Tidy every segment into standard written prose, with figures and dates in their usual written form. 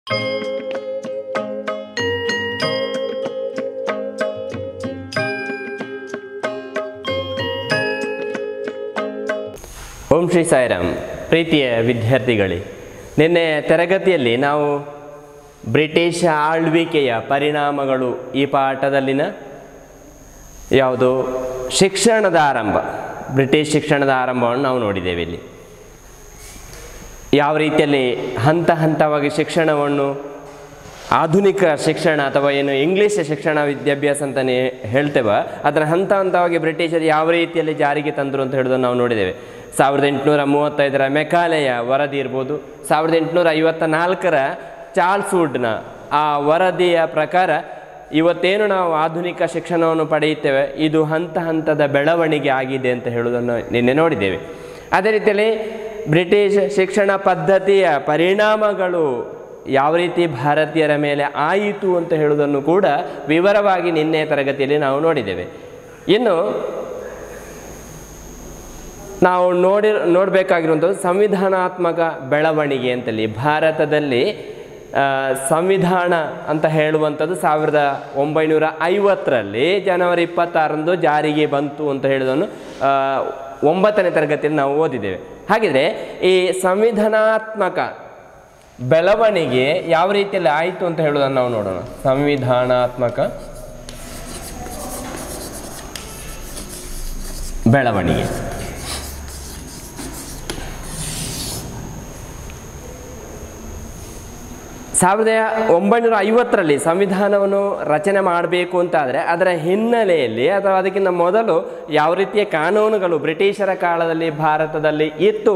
ಓಂ ಶ್ರೀ ಸಾಯಿರಾಮ್. ಪ್ರೀತಿಯ ವಿದ್ಯಾರ್ಥಿಗಳೇ, ನಿನ್ನೆ ತರಗತಿಯಲ್ಲಿ ನಾವು ಬ್ರಿಟಿಷ್ ಆಳ್ವಿಕೆಯ ಪರಿಣಾಮಗಳು ಈ ಪಾಠದಲ್ಲಿನ ಯಾವುದು ಶಿಕ್ಷಣದ ಆರಂಭ, ಬ್ರಿಟಿಷ್ ಶಿಕ್ಷಣದ ಆರಂಭವನ್ನು ನಾವು ನೋಡಿದ್ದೇವೆ. ಇಲ್ಲಿ ಯಾವ ರೀತಿಯಲ್ಲಿ ಹಂತ ಹಂತವಾಗಿ ಶಿಕ್ಷಣವನ್ನು, ಆಧುನಿಕ ಶಿಕ್ಷಣ ಅಥವಾ ಏನು ಇಂಗ್ಲೀಷ್ ಶಿಕ್ಷಣ ವಿದ್ಯಾಭ್ಯಾಸ ಅಂತಲೇ ಹೇಳ್ತೇವೆ, ಅದರ ಹಂತ ಹಂತವಾಗಿ ಬ್ರಿಟಿಷರು ಯಾವ ರೀತಿಯಲ್ಲಿ ಜಾರಿಗೆ ತಂದರು ಅಂತ ಹೇಳೋದನ್ನು ನಾವು ನೋಡಿದ್ದೇವೆ. 1835 ಮೆಕಾಲೆಯ ವರದಿ ಇರ್ಬೋದು, 1854 ಚಾರ್ಲ್ಸ್ ವುಡ್ನ ಆ ವರದಿಯ ಪ್ರಕಾರ ಇವತ್ತೇನು ನಾವು ಆಧುನಿಕ ಶಿಕ್ಷಣವನ್ನು ಪಡೆಯುತ್ತೇವೆ, ಇದು ಹಂತ ಹಂತದ ಬೆಳವಣಿಗೆ ಆಗಿದೆ ಅಂತ ಹೇಳುವುದನ್ನು ನಿನ್ನೆ ನೋಡಿದ್ದೇವೆ. ಅದೇ ರೀತಿಯಲ್ಲಿ ಬ್ರಿಟಿಷ್ ಶಿಕ್ಷಣ ಪದ್ಧತಿಯ ಪರಿಣಾಮಗಳು ಯಾವ ರೀತಿ ಭಾರತೀಯರ ಮೇಲೆ ಆಯಿತು ಅಂತ ಹೇಳುವುದನ್ನು ಕೂಡ ವಿವರವಾಗಿ ನಿನ್ನೆ ತರಗತಿಯಲ್ಲಿ ನಾವು ನೋಡಿದ್ದೇವೆ. ಇನ್ನು ನಾವು ನೋಡಬೇಕಾಗಿರುವಂಥದ್ದು ಸಂವಿಧಾನಾತ್ಮಕ ಬೆಳವಣಿಗೆ ಅಂತಲ್ಲಿ. ಭಾರತದಲ್ಲಿ ಸಂವಿಧಾನ ಅಂತ ಹೇಳುವಂಥದ್ದು 1950ರಲ್ಲಿ ಜನವರಿ 26ರಂದು ಜಾರಿಗೆ ಬಂತು ಅಂತ ಹೇಳೋದನ್ನು 9ನೇ ತರಗತಿಯಲ್ಲಿ ನಾವು ಓದಿದ್ದೇವೆ. ಹಾಗಿದ್ರೆ ಈ ಸಂವಿಧಾನಾತ್ಮಕ ಬೆಳವಣಿಗೆ ಯಾವ ರೀತಿಯಲ್ಲಿ ಆಯಿತು ಅಂತ ಹೇಳೋದನ್ನು ನಾವು ನೋಡೋಣ. ಸಂವಿಧಾನಾತ್ಮಕ ಬೆಳವಣಿಗೆ 1950ರಲ್ಲಿ ಸಂವಿಧಾನವನ್ನು ರಚನೆ ಮಾಡಬೇಕು ಅಂತಾದರೆ ಅದರ ಹಿನ್ನೆಲೆಯಲ್ಲಿ ಅಥವಾ ಅದಕ್ಕಿಂತ ಮೊದಲು ಯಾವ ರೀತಿಯ ಕಾನೂನುಗಳು ಬ್ರಿಟಿಷರ ಕಾಲದಲ್ಲಿ ಭಾರತದಲ್ಲಿ ಇತ್ತು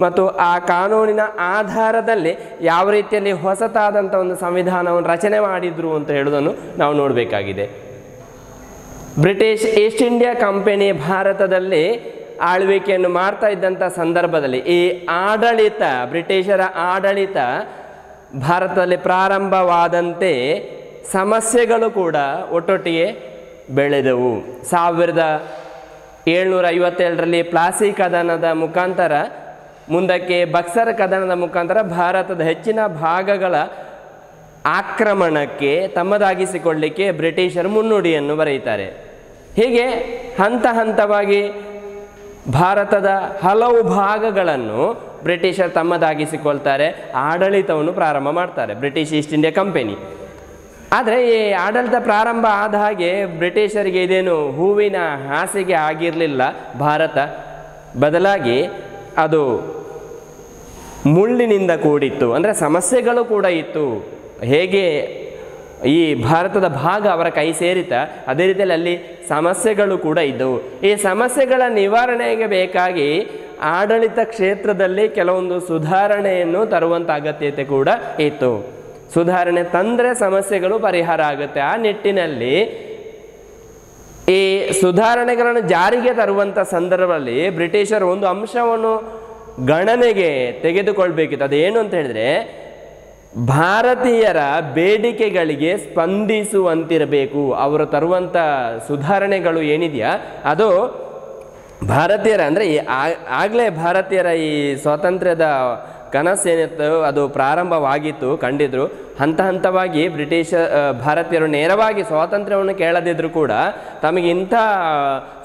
ಮತ್ತು ಆ ಕಾನೂನಿನ ಆಧಾರದಲ್ಲಿ ಯಾವ ರೀತಿಯಲ್ಲಿ ಹೊಸತಾದಂಥ ಒಂದು ಸಂವಿಧಾನವನ್ನು ರಚನೆ ಮಾಡಿದ್ರು ಅಂತ ಹೇಳೋದನ್ನು ನಾವು ನೋಡಬೇಕಾಗಿದೆ. ಬ್ರಿಟಿಷ್ ಈಸ್ಟ್ ಇಂಡಿಯಾ ಕಂಪನಿ ಭಾರತದಲ್ಲಿ ಆಳ್ವಿಕೆಯನ್ನು ಮಾಡ್ತಾ ಇದ್ದಂಥ ಸಂದರ್ಭದಲ್ಲಿ ಈ ಆಡಳಿತ, ಬ್ರಿಟಿಷರ ಆಡಳಿತ ಭಾರತದಲ್ಲಿ ಪ್ರಾರಂಭವಾದಂತೆ ಸಮಸ್ಯೆಗಳು ಕೂಡ ಒಟ್ಟೊಟ್ಟಿಗೆ ಬೆಳೆದವು. 1757ರಲ್ಲಿ ಪ್ಲಾಸಿ ಕದನದ ಮುಖಾಂತರ, ಮುಂದಕ್ಕೆ ಬಕ್ಸರ್ ಕದನದ ಮುಖಾಂತರ ಭಾರತದ ಹೆಚ್ಚಿನ ಭಾಗಗಳ ಆಕ್ರಮಣಕ್ಕೆ ತಮ್ಮದಾಗಿಸಿಕೊಳ್ಳಿಕ್ಕೆ ಬ್ರಿಟಿಷರು ಮುನ್ನುಡಿಯನ್ನು ಬರೆಯುತ್ತಾರೆ. ಹೀಗೆ ಹಂತ ಹಂತವಾಗಿ ಭಾರತದ ಹಲವು ಭಾಗಗಳನ್ನು ಬ್ರಿಟಿಷರು ತಮ್ಮದಾಗಿಸಿಕೊಳ್ತಾರೆ, ಆಡಳಿತವನ್ನು ಪ್ರಾರಂಭ ಮಾಡ್ತಾರೆ ಬ್ರಿಟಿಷ್ ಈಸ್ಟ್ ಇಂಡಿಯಾ ಕಂಪನಿ. ಆದರೆ ಈ ಆಡಳಿತ ಪ್ರಾರಂಭ ಆದ ಹಾಗೆ ಬ್ರಿಟಿಷರಿಗೆ ಇದೇನು ಹೂವಿನ ಹಾಸಿಗೆ ಆಗಿರಲಿಲ್ಲ ಭಾರತ, ಬದಲಾಗಿ ಅದು ಮುಳ್ಳಿನಿಂದ ಕೂಡಿತ್ತು. ಅಂದರೆ ಸಮಸ್ಯೆಗಳು ಕೂಡ ಇತ್ತು. ಹೇಗೆ ಈ ಭಾರತದ ಭಾಗ ಅವರ ಕೈ ಸೇರಿತ, ಅದೇ ರೀತಿಯಲ್ಲಿ ಅಲ್ಲಿ ಸಮಸ್ಯೆಗಳು ಕೂಡ ಇದ್ದವು. ಈ ಸಮಸ್ಯೆಗಳ ನಿವಾರಣೆಗೆ ಬೇಕಾಗಿ ಆಡಳಿತ ಕ್ಷೇತ್ರದಲ್ಲಿ ಕೆಲವೊಂದು ಸುಧಾರಣೆಯನ್ನು ತರುವಂಥ ಅಗತ್ಯತೆ ಕೂಡ ಇತ್ತು. ಸುಧಾರಣೆ ತಂದರೆ ಸಮಸ್ಯೆಗಳು ಪರಿಹಾರ ಆಗುತ್ತೆ. ಆ ನಿಟ್ಟಿನಲ್ಲಿ ಈ ಸುಧಾರಣೆಗಳನ್ನು ಜಾರಿಗೆ ತರುವಂಥ ಸಂದರ್ಭದಲ್ಲಿ ಬ್ರಿಟಿಷರು ಒಂದು ಅಂಶವನ್ನು ಗಣನೆಗೆ ತೆಗೆದುಕೊಳ್ಬೇಕಿತ್ತು. ಅದೇನು ಅಂತ ಹೇಳಿದರೆ, ಭಾರತೀಯರ ಬೇಡಿಕೆಗಳಿಗೆ ಸ್ಪಂದಿಸುವಂತಿರಬೇಕು. ಅವರು ತರುವಂಥ ಸುಧಾರಣೆಗಳು ಏನಿದೆಯಾ ಅದು ಭಾರತೀಯರ, ಅಂದರೆ ಆಗಲೇ ಭಾರತೀಯರ ಈ ಸ್ವಾತಂತ್ರ್ಯದ ಕನಸೇನಿತ್ತು ಅದು ಪ್ರಾರಂಭವಾಗಿತ್ತು, ಕಂಡಿದ್ರು. ಹಂತ ಹಂತವಾಗಿ ಭಾರತೀಯರು ನೇರವಾಗಿ ಸ್ವಾತಂತ್ರ್ಯವನ್ನು ಕೇಳದಿದ್ದರೂ ಕೂಡ ತಮಗೆ ಇಂಥ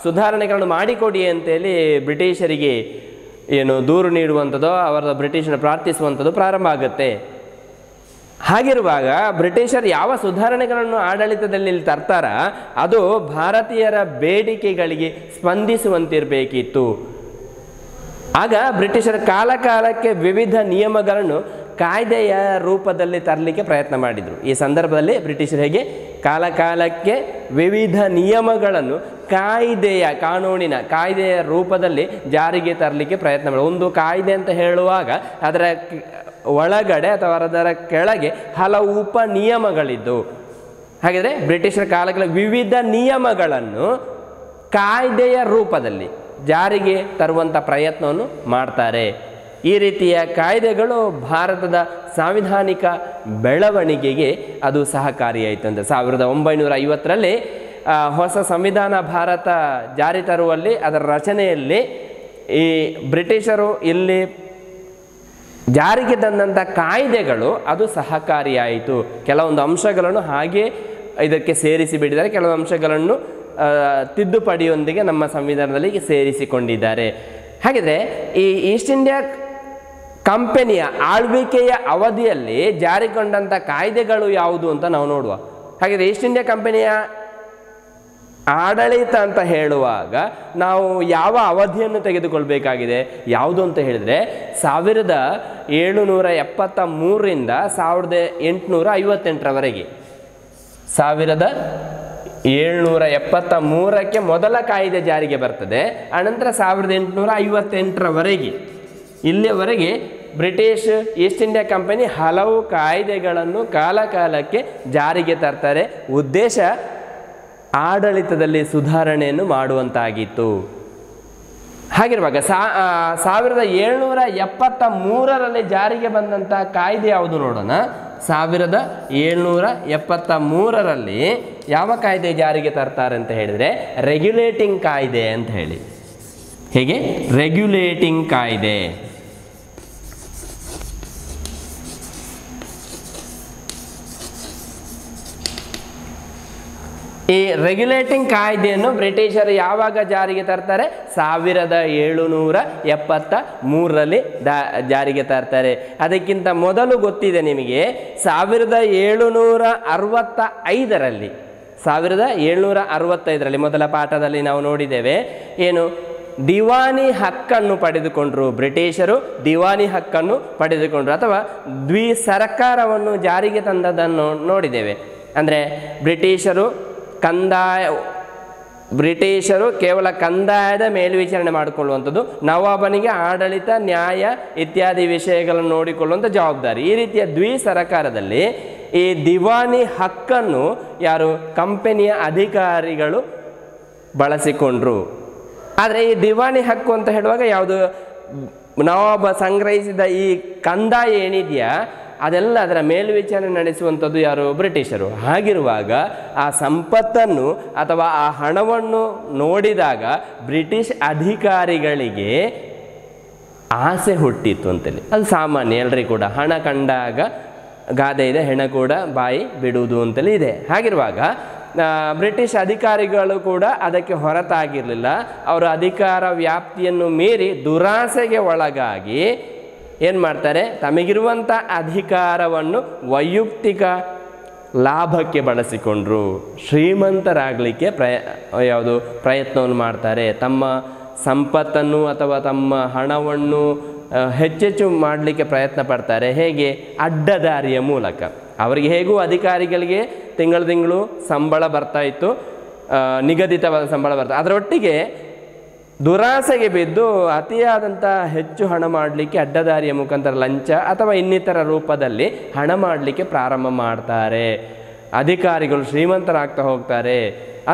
ಸುಧಾರಣೆಗಳನ್ನು ಮಾಡಿಕೊಡಿ ಅಂತೇಳಿ ಬ್ರಿಟಿಷರಿಗೆ ಏನು ದೂರು ನೀಡುವಂಥದ್ದು, ಅವರ ಬ್ರಿಟಿಷರನ್ನು ಪ್ರಾರ್ಥಿಸುವಂಥದ್ದು ಪ್ರಾರಂಭ ಆಗುತ್ತೆ. ಹಾಗಿರುವಾಗ ಬ್ರಿಟಿಷರು ಯಾವ ಸುಧಾರಣೆಗಳನ್ನು ಆಡಳಿತದಲ್ಲಿ ತರ್ತಾರ ಅದು ಭಾರತೀಯರ ಬೇಡಿಕೆಗಳಿಗೆ ಸ್ಪಂದಿಸುವಂತಿರಬೇಕಿತ್ತು. ಆಗ ಬ್ರಿಟಿಷರ ಕಾಲಕ್ಕೆ ವಿವಿಧ ನಿಯಮಗಳನ್ನು ಕಾಯ್ದೆಯ ರೂಪದಲ್ಲಿ ತರಲಿಕ್ಕೆ ಪ್ರಯತ್ನ ಮಾಡಿದರು. ಈ ಸಂದರ್ಭದಲ್ಲಿ ಬ್ರಿಟಿಷರು ಹೇಗೆ ಕಾಲಕ್ಕೆ ವಿವಿಧ ನಿಯಮಗಳನ್ನು ಕಾಯ್ದೆಯ ರೂಪದಲ್ಲಿ ಜಾರಿಗೆ ತರಲಿಕ್ಕೆ ಪ್ರಯತ್ನ ಮಾಡಿ. ಒಂದು ಕಾಯ್ದೆ ಅಂತ ಹೇಳುವಾಗ ಅದರ ಒಳಗಡೆ ಅಥವಾ ಅದರ ಕೆಳಗೆ ಹಲವು ಉಪ ನಿಯಮಗಳಿದ್ದು. ಹಾಗಿದ್ರೆ ಬ್ರಿಟಿಷರ ಕಾಲಕ್ಕೆ ವಿವಿಧ ನಿಯಮಗಳನ್ನು ಕಾಯ್ದೆಯ ರೂಪದಲ್ಲಿ ಜಾರಿಗೆ ತರುವಂಥ ಪ್ರಯತ್ನವನ್ನು ಮಾಡ್ತಾರೆ. ಈ ರೀತಿಯ ಕಾಯ್ದೆಗಳು ಭಾರತದ ಸಾಂವಿಧಾನಿಕ ಬೆಳವಣಿಗೆಗೆ ಅದು ಸಹಕಾರಿಯಾಯಿತು. ಅಂತ 1950ರಲ್ಲಿ ಹೊಸ ಸಂವಿಧಾನ ಭಾರತ ಜಾರಿ ತರುವಲ್ಲಿ, ಅದರ ರಚನೆಯಲ್ಲಿ ಈ ಬ್ರಿಟಿಷರು ಇಲ್ಲಿ ಜಾರಿಗೆ ತಂದಂಥ ಕಾಯ್ದೆಗಳು ಅದು ಸಹಕಾರಿಯಾಯಿತು. ಕೆಲವೊಂದು ಅಂಶಗಳನ್ನು ಹಾಗೆ ಇದಕ್ಕೆ ಸೇರಿಸಿ ಬಿಟ್ಟಿದ್ದಾರೆ, ಕೆಲವು ಅಂಶಗಳನ್ನು ತಿದ್ದುಪಡಿಯೊಂದಿಗೆ ನಮ್ಮ ಸಂವಿಧಾನದಲ್ಲಿ ಸೇರಿಸಿಕೊಂಡಿದ್ದಾರೆ. ಹಾಗಿದ್ರೆ ಈ ಈಸ್ಟ್ ಇಂಡಿಯಾ ಕಂಪನಿಯ ಆಳ್ವಿಕೆಯ ಅವಧಿಯಲ್ಲಿ ಜಾರಿಗೊಂಡಂಥ ಕಾಯ್ದೆಗಳು ಯಾವುದು ಅಂತ ನಾವು ನೋಡುವ. ಹಾಗಿದ್ರೆ ಈಸ್ಟ್ ಇಂಡಿಯಾ ಕಂಪನಿಯ ಆಡಳಿತ ಅಂತ ಹೇಳುವಾಗ ನಾವು ಯಾವ ಅವಧಿಯನ್ನು ತೆಗೆದುಕೊಳ್ಬೇಕಾಗಿದೆ, ಯಾವುದು ಅಂತ ಹೇಳಿದರೆ 1773ರಿಂದ 1858ರವರೆಗೆ. 1773ಕ್ಕೆ ಮೊದಲ ಕಾಯ್ದೆ ಜಾರಿಗೆ ಬರ್ತದೆ, ಆನಂತರ 1858ರವರೆಗೆ. ಇಲ್ಲಿಯವರೆಗೆ ಬ್ರಿಟಿಷ್ ಈಸ್ಟ್ ಇಂಡಿಯಾ ಕಂಪನಿ ಹಲವು ಕಾಯ್ದೆಗಳನ್ನು ಕಾಲಕಾಲಕ್ಕೆ ಜಾರಿಗೆ ತರ್ತಾರೆ. ಉದ್ದೇಶ ಆಡಳಿತದಲ್ಲಿ ಸುಧಾರಣೆಯನ್ನು ಮಾಡುವಂತಾಗಿತ್ತು. ಹಾಗಿರುವಾಗ 1773ರಲ್ಲಿ ಜಾರಿಗೆ ಬಂದಂಥ ಕಾಯ್ದೆ ಯಾವುದು ನೋಡೋಣ. 1773ರಲ್ಲಿ ಯಾವ ಕಾಯ್ದೆ ಜಾರಿಗೆ ತರ್ತಾರೆ ಅಂತ ಹೇಳಿದರೆ ರೆಗ್ಯುಲೇಟಿಂಗ್ ಕಾಯ್ದೆ ಅಂತ ಹೇಳಿ. ಹೇಗೆ? ರೆಗ್ಯುಲೇಟಿಂಗ್ ಕಾಯ್ದೆ. ಈ ರೆಗ್ಯುಲೇಟಿಂಗ್ ಕಾಯ್ದೆಯನ್ನು ಬ್ರಿಟಿಷರು ಯಾವಾಗ ಜಾರಿಗೆ ತರ್ತಾರೆ? 1773ರಲ್ಲಿ ಜಾರಿಗೆ ತರ್ತಾರೆ. ಅದಕ್ಕಿಂತ ಮೊದಲು ಗೊತ್ತಿದೆ ನಿಮಗೆ 1765ರಲ್ಲಿ 1765ರಲ್ಲಿ ಮೊದಲ ಪಾಠದಲ್ಲಿ ನಾವು ನೋಡಿದ್ದೇವೆ. ಏನು? ದಿವಾನಿ ಹಕ್ಕನ್ನು ಪಡೆದುಕೊಂಡ್ರು ಬ್ರಿಟಿಷರು. ದಿವಾನಿ ಹಕ್ಕನ್ನು ಪಡೆದುಕೊಂಡ್ರು ಅಥವಾ ಸರ್ಕಾರವನ್ನು ಜಾರಿಗೆ ತಂದದನ್ನು ನೋಡಿದ್ದೇವೆ. ಅಂದರೆ ಬ್ರಿಟಿಷರು ಕೇವಲ ಕಂದಾಯದ ಮೇಲ್ವಿಚಾರಣೆ ಮಾಡಿಕೊಳ್ಳುವಂಥದ್ದು, ನವಾಬನಿಗೆ ಆಡಳಿತ, ನ್ಯಾಯ ಇತ್ಯಾದಿ ವಿಷಯಗಳನ್ನು ನೋಡಿಕೊಳ್ಳುವಂಥ ಜವಾಬ್ದಾರಿ. ಈ ರೀತಿಯ ಸರ್ಕಾರದಲ್ಲಿ ಈ ದಿವಾನಿ ಹಕ್ಕನ್ನು ಯಾರು? ಕಂಪನಿಯ ಅಧಿಕಾರಿಗಳು ಬಳಸಿಕೊಂಡ್ರು. ಆದರೆ ಈ ದಿವಾನಿ ಹಕ್ಕು ಅಂತ ಹೇಳುವಾಗ ಯಾವುದು? ನವಾಬ ಸಂಗ್ರಹಿಸಿದ ಈ ಕಂದಾಯ ಏನಿದೆಯಾ ಅದೆಲ್ಲ ಅದರ ಮೇಲ್ವಿಚಾರಣೆ ನಡೆಸುವಂಥದ್ದು ಯಾರು? ಬ್ರಿಟಿಷರು. ಹಾಗಿರುವಾಗ ಆ ಸಂಪತ್ತನ್ನು ಅಥವಾ ಆ ಹಣವನ್ನು ನೋಡಿದಾಗ ಬ್ರಿಟಿಷ್ ಅಧಿಕಾರಿಗಳಿಗೆ ಆಸೆ ಹುಟ್ಟಿತ್ತು ಅಂತೇಳಿ. ಅದು ಸಾಮಾನ್ಯ, ಎಲ್ಲರಿಗೂ ಕೂಡ ಹಣ ಕಂಡಾಗ ಗಾದೆ ಇದೆ, ಹೆಣ ಕೂಡ ಬಾಯಿ ಬಿಡುವುದು ಅಂತೇಳಿ ಇದೆ. ಹಾಗಿರುವಾಗ ಬ್ರಿಟಿಷ್ ಅಧಿಕಾರಿಗಳು ಕೂಡ ಅದಕ್ಕೆ ಹೊರತಾಗಿರಲಿಲ್ಲ. ಅವರ ಅಧಿಕಾರ ವ್ಯಾಪ್ತಿಯನ್ನು ಮೀರಿ ದುರಾಸೆಗೆ ಒಳಗಾಗಿ ಏನು ಮಾಡ್ತಾರೆ? ತಮಗಿರುವಂಥ ಅಧಿಕಾರವನ್ನು ವೈಯಕ್ತಿಕ ಲಾಭಕ್ಕೆ ಬಳಸಿಕೊಂಡ್ರು. ಶ್ರೀಮಂತರಾಗಲಿಕ್ಕೆ ಪ್ರಯತ್ನವನ್ನು ಮಾಡ್ತಾರೆ. ತಮ್ಮ ಸಂಪತ್ತನ್ನು ಅಥವಾ ತಮ್ಮ ಹಣವನ್ನು ಹೆಚ್ಚೆಚ್ಚು ಮಾಡಲಿಕ್ಕೆ ಪ್ರಯತ್ನ ಪಡ್ತಾರೆ. ಹೇಗೆ? ಅಡ್ಡದಾರಿಯ ಮೂಲಕ. ಅವರಿಗೆ ಹೇಗೂ ಅಧಿಕಾರಿಗಳಿಗೆ ತಿಂಗಳು ಸಂಬಳ ಬರ್ತಾ ಇತ್ತು, ನಿಗದಿತವಾದ ಸಂಬಳ ಬರ್ತಾ, ಅದರೊಟ್ಟಿಗೆ ದುರಾಸೆಗೆ ಬಿದ್ದು ಅತಿಯಾದಂಥ ಹೆಚ್ಚು ಹಣ ಮಾಡಲಿಕ್ಕೆ ಅಡ್ಡದಾರಿಯ ಮುಖಾಂತರ ಲಂಚ ಅಥವಾ ಇನ್ನಿತರ ರೂಪದಲ್ಲಿ ಹಣ ಮಾಡಲಿಕ್ಕೆ ಪ್ರಾರಂಭ ಮಾಡ್ತಾರೆ. ಅಧಿಕಾರಿಗಳು ಶ್ರೀಮಂತರಾಗ್ತಾ ಹೋಗ್ತಾರೆ.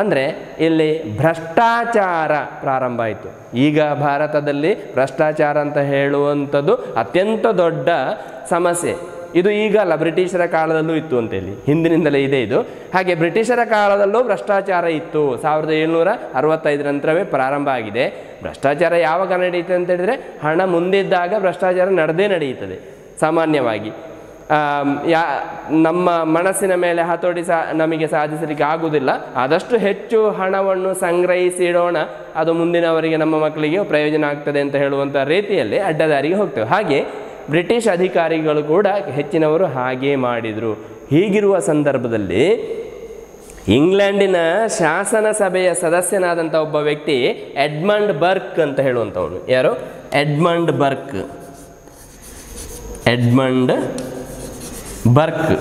ಅಂದರೆ ಇಲ್ಲಿ ಭ್ರಷ್ಟಾಚಾರ ಪ್ರಾರಂಭ ಆಯಿತು. ಈಗ ಭಾರತದಲ್ಲಿ ಭ್ರಷ್ಟಾಚಾರ ಅಂತ ಹೇಳುವಂಥದ್ದು ಅತ್ಯಂತ ದೊಡ್ಡ ಸಮಸ್ಯೆ. ಇದು ಈಗ ಅಲ್ಲ, ಬ್ರಿಟಿಷರ ಕಾಲದಲ್ಲೂ ಇತ್ತು ಅಂತೇಳಿ, ಹಿಂದಿನಿಂದಲೇ ಇದೆ ಇದು. ಹಾಗೆ ಬ್ರಿಟಿಷರ ಕಾಲದಲ್ಲೂ ಭ್ರಷ್ಟಾಚಾರ ಇತ್ತು. 1765 ನಂತರವೇ ಪ್ರಾರಂಭ ಆಗಿದೆ. ಭ್ರಷ್ಟಾಚಾರ ಯಾವಾಗ ನಡೆಯುತ್ತೆ ಅಂತ ಹೇಳಿದರೆ ಹಣ ಮುಂದಿದ್ದಾಗ ಭ್ರಷ್ಟಾಚಾರ ನಡೆಯುತ್ತದೆ ಸಾಮಾನ್ಯವಾಗಿ. ನಮ್ಮ ಮನಸ್ಸಿನ ಮೇಲೆ ಹತೋಟಿ ನಮಗೆ ಸಾಧಿಸಲಿಕ್ಕೆ ಆಗುವುದಿಲ್ಲ. ಆದಷ್ಟು ಹೆಚ್ಚು ಹಣವನ್ನು ಸಂಗ್ರಹಿಸಿಡೋಣ, ಅದು ಮುಂದಿನವರಿಗೆ ನಮ್ಮ ಮಕ್ಕಳಿಗೆ ಪ್ರಯೋಜನ ಆಗ್ತದೆ ಅಂತ ಹೇಳುವಂಥ ರೀತಿಯಲ್ಲಿ ಅಡ್ಡದಾರಿಗೆ ಹೋಗ್ತೇವೆ. ಹಾಗೆ ಬ್ರಿಟಿಷ್ ಅಧಿಕಾರಿಗಳು ಕೂಡ ಹೆಚ್ಚಿನವರು ಹಾಗೇ ಮಾಡಿದರು. ಹೀಗಿರುವ ಸಂದರ್ಭದಲ್ಲಿ ಇಂಗ್ಲೆಂಡಿನ ಶಾಸನ ಸಭೆಯ ಸದಸ್ಯನಾದಂಥ ಒಬ್ಬ ವ್ಯಕ್ತಿ ಎಡ್ಮಂಡ್ ಬರ್ಕ್ ಅಂತ ಹೇಳುವಂಥವನು. ಯಾರು? Edmund Burk.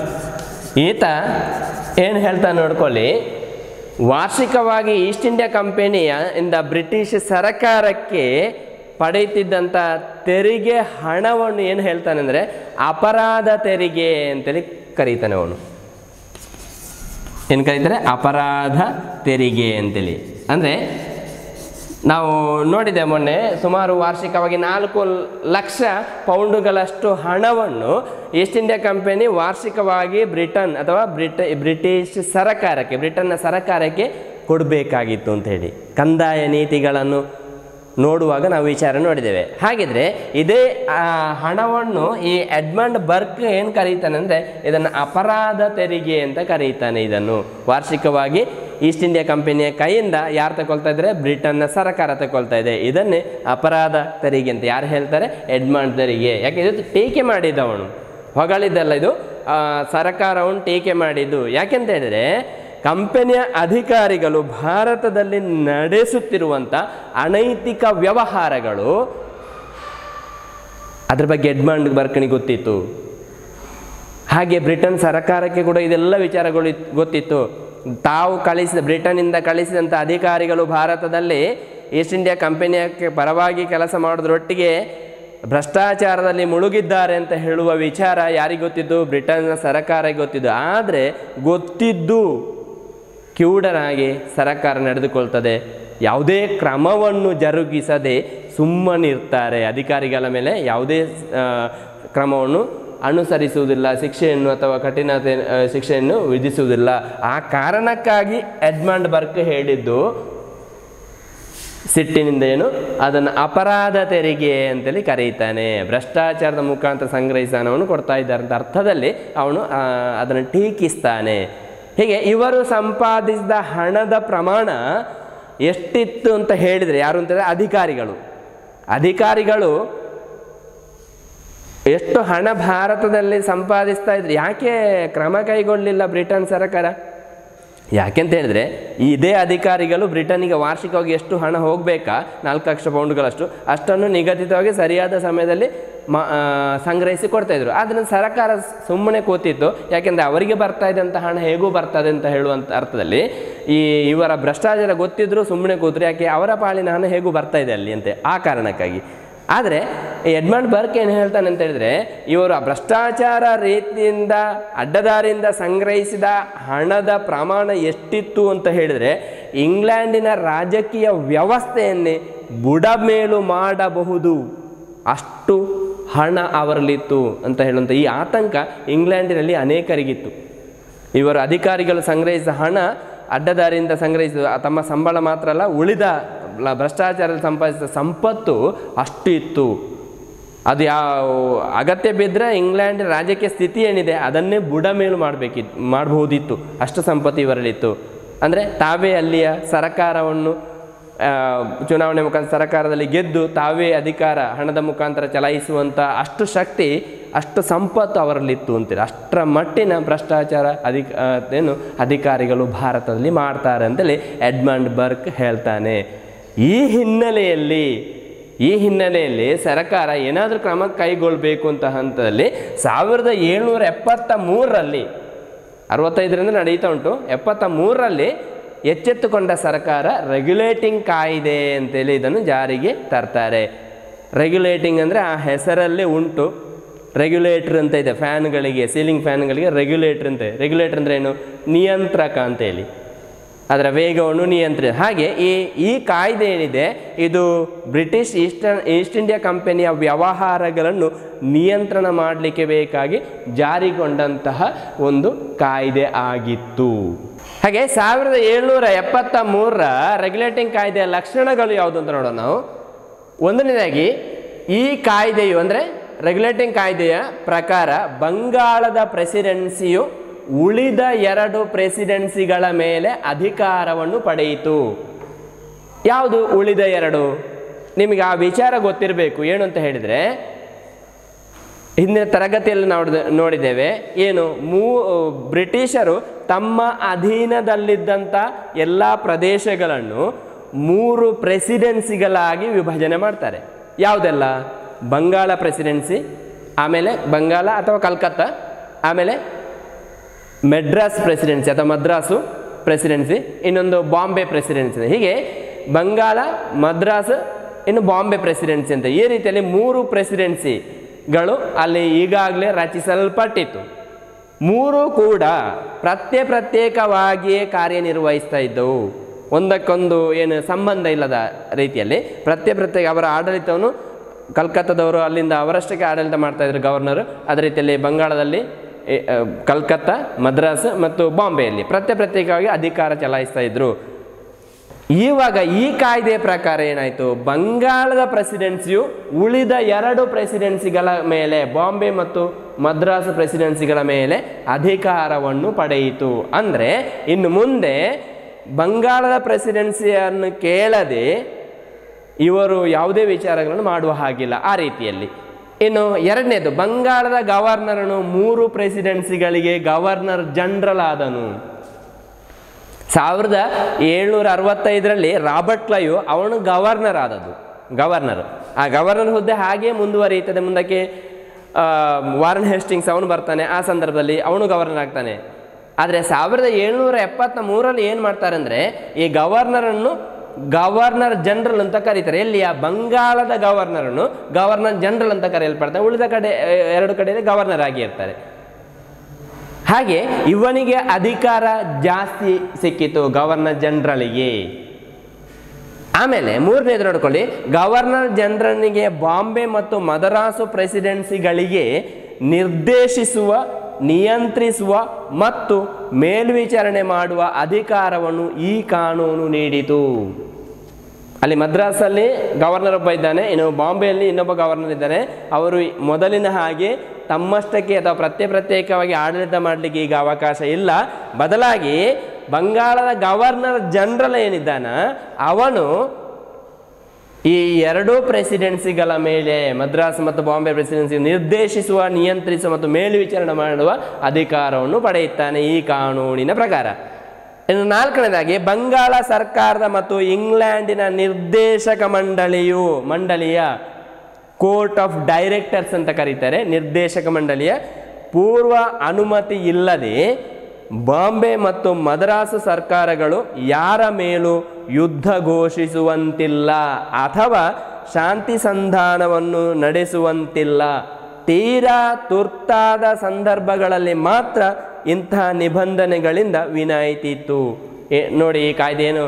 ಈತ ಏನು ಹೇಳ್ತಾನೆ ನೋಡ್ಕೊಳ್ಳಿ. ವಾರ್ಷಿಕವಾಗಿ ಈಸ್ಟ್ ಇಂಡಿಯಾ ಕಂಪನಿಯ ಇಂದ ಬ್ರಿಟಿಷ್ ಸರ್ಕಾರಕ್ಕೆ ಪಡೆಯುತ್ತಿದ್ದಂಥ ತೆರಿಗೆ ಹಣವನ್ನು ಏನು ಹೇಳ್ತಾನೆ ಅಂದರೆ ಅಪರಾಧ ತೆರಿಗೆ ಅಂತೇಳಿ ಕರೀತಾನೆ ಅವನು. ಏನು ಕರೀತಾರೆ? ಅಪರಾಧ ತೆರಿಗೆ ಅಂತೇಳಿ. ಅಂದರೆ ನಾವು ನೋಡಿದೆ ಮೊನ್ನೆ, ಸುಮಾರು ವಾರ್ಷಿಕವಾಗಿ 4 ಲಕ್ಷ ಪೌಂಡುಗಳಷ್ಟು ಹಣವನ್ನು ಈಸ್ಟ್ ಇಂಡಿಯಾ ಕಂಪನಿ ವಾರ್ಷಿಕವಾಗಿ ಬ್ರಿಟನ್ ಅಥವಾ ಬ್ರಿಟಿಷ್ ಸರ್ಕಾರಕ್ಕೆ, ಬ್ರಿಟನ್ನ ಸರ್ಕಾರಕ್ಕೆ ಕೊಡಬೇಕಾಗಿತ್ತು ಅಂತ ಹೇಳಿ. ಕಂದಾಯ ನೀತಿಗಳನ್ನು ನೋಡುವಾಗ ನಾವು ವಿಚಾರ ನೋಡಿದ್ದೇವೆ. ಹಾಗಿದ್ರೆ ಇದೇ ಹಣವನ್ನು ಈ ಎಡ್ಮಂಡ್ ಬರ್ಕ್ ಏನು ಕರೀತಾನೆ ಅಂದರೆ ಇದನ್ನು ಅಪರಾಧ ತೆರಿಗೆ ಅಂತ ಕರೀತಾನೆ. ಇದನ್ನು ವಾರ್ಷಿಕವಾಗಿ ಈಸ್ಟ್ ಇಂಡಿಯಾ ಕಂಪನಿಯ ಕೈಯಿಂದ ಯಾರು ತಗೊಳ್ತಾ ಇದ್ದಾರೆ? ಬ್ರಿಟನ್ನ ಸರ್ಕಾರ ತಗೊಳ್ತಾ ಇದೆ. ಇದನ್ನೇ ಅಪರಾಧ ತೆರಿಗೆ ಅಂತ ಯಾರು ಹೇಳ್ತಾರೆ? ಎಡ್ಮಂಡ್ ತೆರಿಗೆ. ಯಾಕೆ ಇದು ಟೀಕೆ ಮಾಡಿದ್ದವನು, ಹೊಗಳಿದ್ದಲ್ಲ, ಇದು ಸರ್ಕಾರವನ್ನು ಟೀಕೆ ಮಾಡಿದ್ದು. ಯಾಕೆಂತ ಹೇಳಿದರೆ ಕಂಪನಿಯ ಅಧಿಕಾರಿಗಳು ಭಾರತದಲ್ಲಿ ನಡೆಸುತ್ತಿರುವಂಥ ಅನೈತಿಕ ವ್ಯವಹಾರಗಳು ಅದ್ರ ಬಗ್ಗೆ ಎಡ್ಮಂಡ್ ಬರ್ಕ್ನಿಗೆ ಗೊತ್ತಿತ್ತು. ಹಾಗೆ ಬ್ರಿಟನ್ ಸರ್ಕಾರಕ್ಕೆ ಕೂಡ ಇದೆಲ್ಲ ವಿಚಾರಗಳು ಗೊತ್ತಿತ್ತು. ತಾವು ಬ್ರಿಟನ್ನಿಂದ ಕಳಿಸಿದಂಥ ಅಧಿಕಾರಿಗಳು ಭಾರತದಲ್ಲಿ ಈಸ್ಟ್ ಇಂಡಿಯಾ ಕಂಪನಿಯ ಪರವಾಗಿ ಕೆಲಸ ಮಾಡೋದ್ರೊಟ್ಟಿಗೆ ಭ್ರಷ್ಟಾಚಾರದಲ್ಲಿ ಮುಳುಗಿದ್ದಾರೆ ಅಂತ ಹೇಳುವ ವಿಚಾರ ಯಾರಿಗೆ ಗೊತ್ತಿದ್ದು? ಬ್ರಿಟನ್ನ ಸರ್ಕಾರಕ್ಕೆ ಗೊತ್ತಿದ್ದು. ಆದರೆ ಗೊತ್ತಿದ್ದು ಕಿವುಡರಾಗಿ ಸರ್ಕಾರ ನಡೆದುಕೊಳ್ತದೆ. ಯಾವುದೇ ಕ್ರಮವನ್ನು ಜರುಗಿಸದೆ ಸುಮ್ಮನಿರ್ತಾರೆ. ಅಧಿಕಾರಿಗಳ ಮೇಲೆ ಯಾವುದೇ ಕ್ರಮವನ್ನು ಅನುಸರಿಸುವುದಿಲ್ಲ, ಶಿಕ್ಷೆಯನ್ನು ಅಥವಾ ಕಠಿಣ ಶಿಕ್ಷೆಯನ್ನು ವಿಧಿಸುವುದಿಲ್ಲ. ಆ ಕಾರಣಕ್ಕಾಗಿ ಎಡ್ಮಂಡ್ ಬರ್ಕ್ ಹೇಳಿದ್ದು ಸಿಟ್ಟಿನಿಂದ ಏನು ಅದನ್ನು ಅಪರಾಧ ತೆರಿಗೆ ಅಂತೇಳಿ ಕರೀತಾನೆ. ಭ್ರಷ್ಟಾಚಾರದ ಮುಖಾಂತರ ಸಂಗ್ರಹಿಸಿದ ಹಣವನ್ನು ಕೊಡ್ತಾ ಇದ್ದಾರೆ ಅಂತ ಅರ್ಥದಲ್ಲಿ ಅವನು ಅದನ್ನು ಟೀಕಿಸ್ತಾನೆ. ಹೀಗೆ ಇವರು ಸಂಪಾದಿಸಿದ ಹಣದ ಪ್ರಮಾಣ ಎಷ್ಟಿತ್ತು ಅಂತ ಹೇಳಿದರೆ ಯಾರು ಅಂತಂದರೆ ಅಧಿಕಾರಿಗಳು ಎಷ್ಟು ಹಣ ಭಾರತದಲ್ಲಿ ಸಂಪಾದಿಸ್ತಾ ಇದ್ರು. ಯಾಕೆ ಕ್ರಮ ಕೈಗೊಳ್ಳಲಿಲ್ಲ ಬ್ರಿಟನ್ ಸರ್ಕಾರ? ಯಾಕೆಂತ ಹೇಳಿದರೆ ಇದೇ ಅಧಿಕಾರಿಗಳು ಬ್ರಿಟನ್ನಿಗೆ ವಾರ್ಷಿಕವಾಗಿ ಎಷ್ಟು ಹಣ ಹೋಗಬೇಕಾ 4 ಲಕ್ಷ ಪೌಂಡ್ಗಳಷ್ಟು ಅಷ್ಟನ್ನು ನಿಗದಿತವಾಗಿ ಸರಿಯಾದ ಸಮಯದಲ್ಲಿ ಸಂಗ್ರಹಿಸಿ ಕೊಡ್ತಾಯಿದ್ರು. ಅದನ್ನು ಸರ್ಕಾರ ಸುಮ್ಮನೆ ಕೂತಿತ್ತು. ಯಾಕೆಂದರೆ ಅವರಿಗೆ ಬರ್ತಾ ಇದ್ದಂಥ ಹಣ ಹೇಗೂ ಬರ್ತದೆ ಅಂತ ಹೇಳುವಂಥ ಅರ್ಥದಲ್ಲಿ ಇವರ ಭ್ರಷ್ಟಾಚಾರ ಗೊತ್ತಿದ್ದರೂ ಸುಮ್ಮನೆ ಕೂತ್ರು. ಯಾಕೆ? ಅವರ ಪಾಲಿನ ಹಣ ಹೇಗೂ ಬರ್ತಾ ಇದೆ ಅಲ್ಲಿ ಅಂತೆ, ಆ ಕಾರಣಕ್ಕಾಗಿ. ಆದರೆ ಎಡ್ಮಂಡ್ ಬರ್ಕ್ ಏನು ಹೇಳ್ತಾನೆ ಅಂತ ಹೇಳಿದರೆ ಇವರು ಭ್ರಷ್ಟಾಚಾರ ರೀತಿಯಿಂದ ಅಡ್ಡದಾರಿಯಿಂದ ಸಂಗ್ರಹಿಸಿದ ಹಣದ ಪ್ರಮಾಣ ಎಷ್ಟಿತ್ತು ಅಂತ ಹೇಳಿದರೆ ಇಂಗ್ಲೆಂಡಿನ ರಾಜಕೀಯ ವ್ಯವಸ್ಥೆಯನ್ನೇ ಬುಡಮೇಲು ಮಾಡಬಹುದು ಅಷ್ಟು ಹಣ ಅವರಲ್ಲಿತ್ತು ಅಂತ ಹೇಳುವಂಥ ಈ ಆತಂಕ ಇಂಗ್ಲೆಂಡಿನಲ್ಲಿ ಅನೇಕರಿಗಿತ್ತು. ಇವರು ಅಧಿಕಾರಿಗಳು ಸಂಗ್ರಹಿಸಿದ ಹಣ ಅಡ್ಡದಾರಿಯಿಂದ ಸಂಗ್ರಹಿಸಿದ ತಮ್ಮ ಸಂಬಳ ಮಾತ್ರ ಅಲ್ಲ, ಉಳಿದ ಭ್ರಷ್ಟಾಚಾರದಲ್ಲಿ ಸಂಪಾದಿಸಿದ ಸಂಪತ್ತು ಅಷ್ಟು ಇತ್ತು. ಅದು ಯಾವ ಅಗತ್ಯ ಬಿದ್ದರೆ ಇಂಗ್ಲೆಂಡ್ ರಾಜಕೀಯ ಸ್ಥಿತಿ ಏನಿದೆ ಅದನ್ನೇ ಬುಡಮೇಲು ಮಾಡಬಹುದಿತ್ತು, ಅಷ್ಟು ಸಂಪತ್ತು ಇವರಲ್ಲಿತ್ತು. ಅಂದರೆ ತಾವೇ ಅಲ್ಲಿಯ ಸರ್ಕಾರವನ್ನು ಚುನಾವಣೆ ಮುಖಾಂತರ ಸರ್ಕಾರದಲ್ಲಿ ಗೆದ್ದು ತಾವೇ ಅಧಿಕಾರ ಹಣದ ಮುಖಾಂತರ ಚಲಾಯಿಸುವಂಥ ಅಷ್ಟು ಶಕ್ತಿ, ಅಷ್ಟು ಸಂಪತ್ತು ಅವರಲ್ಲಿತ್ತು ಅಂತೀರಿ. ಅಷ್ಟರ ಮಟ್ಟಿನ ಭ್ರಷ್ಟಾಚಾರ ಅಧಿಕಾರಿಗಳು ಭಾರತದಲ್ಲಿ ಮಾಡ್ತಾರೆ ಅಂತೇಳಿ ಎಡ್ಮಂಡ್ ಬರ್ಕ್ ಹೇಳ್ತಾನೆ. ಈ ಹಿನ್ನೆಲೆಯಲ್ಲಿ ಸರ್ಕಾರ ಏನಾದರೂ ಕ್ರಮ ಕೈಗೊಳ್ಳಬೇಕು ಅಂತ ಹಂತದಲ್ಲಿ 1773ರಲ್ಲಿ 65ರಿಂದ ನಡೀತಾ ಉಂಟು, 73ರಲ್ಲಿ ಎಚ್ಚೆತ್ತುಕೊಂಡ ಸರ್ಕಾರ ರೆಗ್ಯುಲೇಟಿಂಗ್ ಕಾಯ್ದೆ ಅಂತೇಳಿ ಇದನ್ನು ಜಾರಿಗೆ ತರ್ತಾರೆ. ರೆಗ್ಯುಲೇಟಿಂಗ್ ಅಂದರೆ ಆ ಹೆಸರಲ್ಲೇ ಉಂಟು. ರೆಗ್ಯುಲೇಟರ್ ಅಂತ ಇದೆ ಫ್ಯಾನ್ಗಳಿಗೆ, ಸೀಲಿಂಗ್ ಫ್ಯಾನ್ಗಳಿಗೆ ರೆಗ್ಯುಲೇಟರ್ ಅಂತ. ರೆಗ್ಯುಲೇಟರ್ ಅಂದರೆ ಏನು? ನಿಯಂತ್ರಕ ಅಂತೇಳಿ, ಅದರ ವೇಗವನ್ನು ನಿಯಂತ್ರಿಸ. ಹಾಗೆ ಈ ಕಾಯ್ದೆ ಏನಿದೆ ಇದು ಬ್ರಿಟಿಷ್ ಈಸ್ಟ್ ಇಂಡಿಯಾ ಕಂಪನಿಯ ವ್ಯವಹಾರಗಳನ್ನು ನಿಯಂತ್ರಣ ಮಾಡಲಿಕ್ಕೆ ಬೇಕಾಗಿ ಜಾರಿಗೊಂಡಂತಹ ಒಂದು ಕಾಯ್ದೆ ಆಗಿತ್ತು. ಹಾಗೆ 1773ರ ರೆಗ್ಯುಲೇಟಿಂಗ್ ಕಾಯ್ದೆಯ ಲಕ್ಷಣಗಳು ಯಾವುದು ಅಂತ ನೋಡೋಣ ನಾವು. ಒಂದನೇದಾಗಿ ಈ ಕಾಯ್ದೆಯು ಅಂದರೆ ರೆಗ್ಯುಲೇಟಿಂಗ್ ಕಾಯ್ದೆಯ ಪ್ರಕಾರ ಬಂಗಾಳದ ಪ್ರೆಸಿಡೆನ್ಸಿಯು ಉಳಿದ 2 ಪ್ರೆಸಿಡೆನ್ಸಿಗಳ ಮೇಲೆ ಅಧಿಕಾರವನ್ನು ಪಡೆಯಿತು. ಯಾವುದು ಉಳಿದ 2? ನಿಮಗೆ ಆ ವಿಚಾರ ಗೊತ್ತಿರಬೇಕು. ಏನು ಅಂತ ಹೇಳಿದರೆ ಹಿಂದಿನ ತರಗತಿಯಲ್ಲಿ ನೋಡಿದ್ದೇವೆ. ಏನು? ಬ್ರಿಟಿಷರು ತಮ್ಮ ಅಧೀನದಲ್ಲಿದ್ದಂಥ ಎಲ್ಲ ಪ್ರದೇಶಗಳನ್ನು 3 ಪ್ರೆಸಿಡೆನ್ಸಿಗಳಾಗಿ ವಿಭಜನೆ ಮಾಡ್ತಾರೆ. ಯಾವುದೆಲ್ಲ? ಬಂಗಾಳ ಪ್ರೆಸಿಡೆನ್ಸಿ, ಆಮೇಲೆ ಬಂಗಾಳ ಅಥವಾ ಕಲ್ಕತ್ತಾ, ಆಮೇಲೆ ಮೆಡ್ರಾಸ್ ಪ್ರೆಸಿಡೆನ್ಸಿ ಅಥವಾ ಮದ್ರಾಸು ಪ್ರೆಸಿಡೆನ್ಸಿ, ಇನ್ನೊಂದು ಬಾಂಬೆ ಪ್ರೆಸಿಡೆನ್ಸಿ. ಹೀಗೆ ಬಂಗಾಳ, ಮದ್ರಾಸ್, ಇನ್ನು ಬಾಂಬೆ ಪ್ರೆಸಿಡೆನ್ಸಿ ಅಂತ ಈ ರೀತಿಯಲ್ಲಿ 3 ಪ್ರೆಸಿಡೆನ್ಸಿಗಳು ಅಲ್ಲಿ ಈಗಾಗಲೇ ರಚಿಸಲ್ಪಟ್ಟಿತ್ತು. 3 ಕೂಡ ಪ್ರತ್ಯೇಕವಾಗಿಯೇ ಕಾರ್ಯನಿರ್ವಹಿಸ್ತಾ ಇದ್ದವು. ಒಂದಕ್ಕೊಂದು ಏನು ಸಂಬಂಧ ಇಲ್ಲದ ರೀತಿಯಲ್ಲಿ ಪ್ರತ್ಯೇಕ ಅವರ ಆಡಳಿತವನ್ನು ಕಲ್ಕತ್ತಾದವರು ಅಲ್ಲಿಂದ ಅವರಷ್ಟಕ್ಕೆ ಆಡಳಿತ ಮಾಡ್ತಾಯಿದ್ರು, ಗವರ್ನರು. ಅದೇ ರೀತಿಯಲ್ಲಿ ಬಂಗಾಳದಲ್ಲಿ ಕಲ್ಕತ್ತಾ, ಮದ್ರಾಸ್ ಮತ್ತು ಬಾಂಬೆಯಲ್ಲಿ ಪ್ರತ್ಯೇಕವಾಗಿ ಅಧಿಕಾರ ಚಲಾಯಿಸ್ತಾ ಇದ್ರು. ಇವಾಗ ಈ ಕಾಯ್ದೆಯ ಪ್ರಕಾರ ಏನಾಯಿತು, ಬಂಗಾಳದ ಪ್ರೆಸಿಡೆನ್ಸಿಯು ಉಳಿದ 2 ಪ್ರೆಸಿಡೆನ್ಸಿಗಳ ಮೇಲೆ, ಬಾಂಬೆ ಮತ್ತು ಮದ್ರಾಸ್ ಪ್ರೆಸಿಡೆನ್ಸಿಗಳ ಮೇಲೆ ಅಧಿಕಾರವನ್ನು ಪಡೆಯಿತು. ಅಂದರೆ ಇನ್ನು ಮುಂದೆ ಬಂಗಾಳದ ಪ್ರೆಸಿಡೆನ್ಸಿಯನ್ನು ಕೇಳದೆ ಇವರು ಯಾವುದೇ ವಿಚಾರಗಳನ್ನು ಮಾಡುವ ಹಾಗಿಲ್ಲ ಆ ರೀತಿಯಲ್ಲಿ. ಇನ್ನು ಎರಡನೇದು, ಬಂಗಾಳದ ಗವರ್ನರನು 3 ಪ್ರೆಸಿಡೆನ್ಸಿಗಳಿಗೆ ಗವರ್ನರ್ ಜನರಲ್ ಆದನು. 1765ರಲ್ಲಿ ರಾಬರ್ಟ್ ಕ್ಲೈವ್ ಅವನು ಗವರ್ನರ್ ಆದದ್ದು, ಗವರ್ನರ್. ಆ ಗವರ್ನರ್ ಹುದ್ದೆ ಹಾಗೆ ಮುಂದುವರಿಯುತ್ತದೆ. ಮುಂದಕ್ಕೆ ವಾರನ್ ಹೇಸ್ಟಿಂಗ್ಸ್ ಅವನು ಬರ್ತಾನೆ, ಆ ಸಂದರ್ಭದಲ್ಲಿ ಅವನು ಗವರ್ನರ್ ಆಗ್ತಾನೆ. ಆದರೆ 1773ರಲ್ಲಿ ಏನು ಮಾಡ್ತಾರೆ ಅಂದರೆ, ಈ ಗವರ್ನರನ್ನು ಗವರ್ನರ್ ಜನರಲ್ ಅಂತ ಕರೀತಾರೆ. ಎಲ್ಲಿಯ ಬಂಗಾಳದ ಗವರ್ನರನ್ನು ಗವರ್ನರ್ ಜನರಲ್ ಅಂತ ಕರೆಯಲ್ಪಡ್ತಾರೆ. ಉಳಿದ ಕಡೆ 2 ಕಡೆಯಲ್ಲಿ ಗವರ್ನರ್ ಆಗಿ ಇರ್ತಾರೆ. ಹಾಗೆ ಇವನಿಗೆ ಅಧಿಕಾರ ಜಾಸ್ತಿ ಸಿಕ್ಕಿತು, ಗವರ್ನರ್ ಜನರಲ್ಗೆ. ಆಮೇಲೆ ಮೂರನೇದು ನೋಡ್ಕೊಳ್ಳಿ, ಗವರ್ನರ್ ಜನರಲ್ನಿಗೆ ಬಾಂಬೆ ಮತ್ತು ಮದ್ರಾಸು ಪ್ರೆಸಿಡೆನ್ಸಿಗಳಿಗೆ ನಿರ್ದೇಶಿಸುವ, ನಿಯಂತ್ರಿಸುವ ಮತ್ತು ಮೇಲ್ವಿಚಾರಣೆ ಮಾಡುವ ಅಧಿಕಾರವನ್ನು ಈ ಕಾನೂನು ನೀಡಿತು. ಅಲ್ಲಿ ಮದ್ರಾಸಲ್ಲಿ ಗವರ್ನರ್ ಒಬ್ಬ ಇದ್ದಾನೆ, ಇನ್ನು ಬಾಂಬೆಯಲ್ಲಿ ಇನ್ನೊಬ್ಬ ಗವರ್ನರ್ ಇದ್ದಾನೆ. ಅವರು ಮೊದಲಿನ ಹಾಗೆ ತಮ್ಮಷ್ಟಕ್ಕೆ ಅಥವಾ ಪ್ರತ್ಯೇಕವಾಗಿ ಆಡಳಿತ ಮಾಡಲಿಕ್ಕೆ ಈಗ ಅವಕಾಶ ಇಲ್ಲ. ಬದಲಾಗಿ ಬಂಗಾಳದ ಗವರ್ನರ್ ಜನರಲ್ ಏನಿದ್ದಾನ ಅವನು ಈ 2 ಪ್ರೆಸಿಡೆನ್ಸಿಗಳ ಮೇಲೆ, ಮದ್ರಾಸ್ ಮತ್ತು ಬಾಂಬೆ ಪ್ರೆಸಿಡೆನ್ಸಿ ನಿರ್ದೇಶಿಸುವ, ನಿಯಂತ್ರಿಸುವ ಮತ್ತು ಮೇಲ್ವಿಚಾರಣೆ ಮಾಡುವ ಅಧಿಕಾರವನ್ನು ಪಡೆಯುತ್ತಾನೆ ಈ ಕಾನೂನಿನ ಪ್ರಕಾರ. ಇನ್ನು 4ನೇದಾಗಿ, ಬಂಗಾಳ ಸರ್ಕಾರದ ಮತ್ತು ಇಂಗ್ಲೆಂಡಿನ ನಿರ್ದೇಶಕ ಮಂಡಳಿಯ ಕೋರ್ಟ್ ಆಫ್ ಡೈರೆಕ್ಟರ್ಸ್ ಅಂತ ಕರೀತಾರೆ. ನಿರ್ದೇಶಕ ಮಂಡಳಿಯ ಪೂರ್ವ ಅನುಮತಿ ಇಲ್ಲದೆ ಬಾಂಬೆ ಮತ್ತು ಮದ್ರಾಸು ಸರ್ಕಾರಗಳು ಯಾರ ಮೇಲೂ ಯುದ್ಧ ಘೋಷಿಸುವಂತಿಲ್ಲ ಅಥವಾ ಶಾಂತಿ ಸಂಧಾನವನ್ನು ನಡೆಸುವಂತಿಲ್ಲ. ತೀರಾ ತುರ್ತಾದ ಸಂದರ್ಭಗಳಲ್ಲಿ ಮಾತ್ರ ಇಂತಹ ನಿಬಂಧನೆಗಳಿಂದ ವಿನಾಯಿತಿ ಇತ್ತು. ನೋಡಿ, ಈ ಕಾಯ್ದೆ ಏನು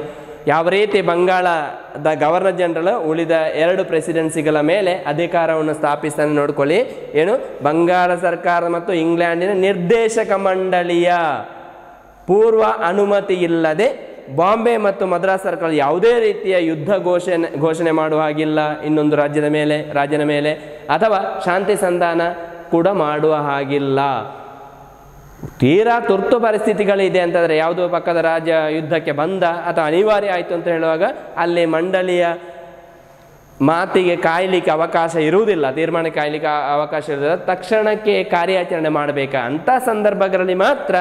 ಯಾವ ರೀತಿ ಬಂಗಾಳದ ಗವರ್ನರ್ ಜನರಲ್ ಉಳಿದ 2 ಪ್ರೆಸಿಡೆನ್ಸಿಗಳ ಮೇಲೆ ಅಧಿಕಾರವನ್ನು ಸ್ಥಾಪಿಸ್ತಾನೆ ನೋಡ್ಕೊಳ್ಳಿ. ಏನು, ಬಂಗಾಳ ಸರ್ಕಾರ ಮತ್ತು ಇಂಗ್ಲೆಂಡಿನ ನಿರ್ದೇಶಕ ಮಂಡಳಿಯ ಪೂರ್ವ ಅನುಮತಿ ಇಲ್ಲದೆ ಬಾಂಬೆ ಮತ್ತು ಮದ್ರಾಸ್ ಸರ್ಕಾರ ಯಾವುದೇ ರೀತಿಯ ಯುದ್ಧ ಘೋಷಣೆ ಮಾಡುವ ಹಾಗಿಲ್ಲ ಇನ್ನೊಂದು ರಾಜ್ಯದ ಮೇಲೆ ಅಥವಾ ಶಾಂತಿ ಸಂಧಾನ ಕೂಡ ಮಾಡುವ ಹಾಗಿಲ್ಲ. ತೀರಾ ತುರ್ತು ಪರಿಸ್ಥಿತಿಗಳಿದೆ ಅಂತಂದರೆ, ಯಾವುದೋ ಪಕ್ಕದ ರಾಜ್ಯ ಯುದ್ಧಕ್ಕೆ ಬಂದ ಅಥವಾ ಅನಿವಾರ್ಯ ಆಯಿತು ಅಂತ ಹೇಳುವಾಗ ಅಲ್ಲಿ ಮಂಡಳಿಯ ಮಾತಿಗೆ ಕಾಯಲಿಕ್ಕೆ ಅವಕಾಶ ಇರುವುದಿಲ್ಲ, ತೀರ್ಮಾನ ಕಾಯಲಿಕ್ಕೆ ಅವಕಾಶ ಇರುವುದಿಲ್ಲ, ತಕ್ಷಣಕ್ಕೆ ಕಾರ್ಯಾಚರಣೆ ಮಾಡಬೇಕಾ ಅಂಥ ಸಂದರ್ಭಗಳಲ್ಲಿ ಮಾತ್ರ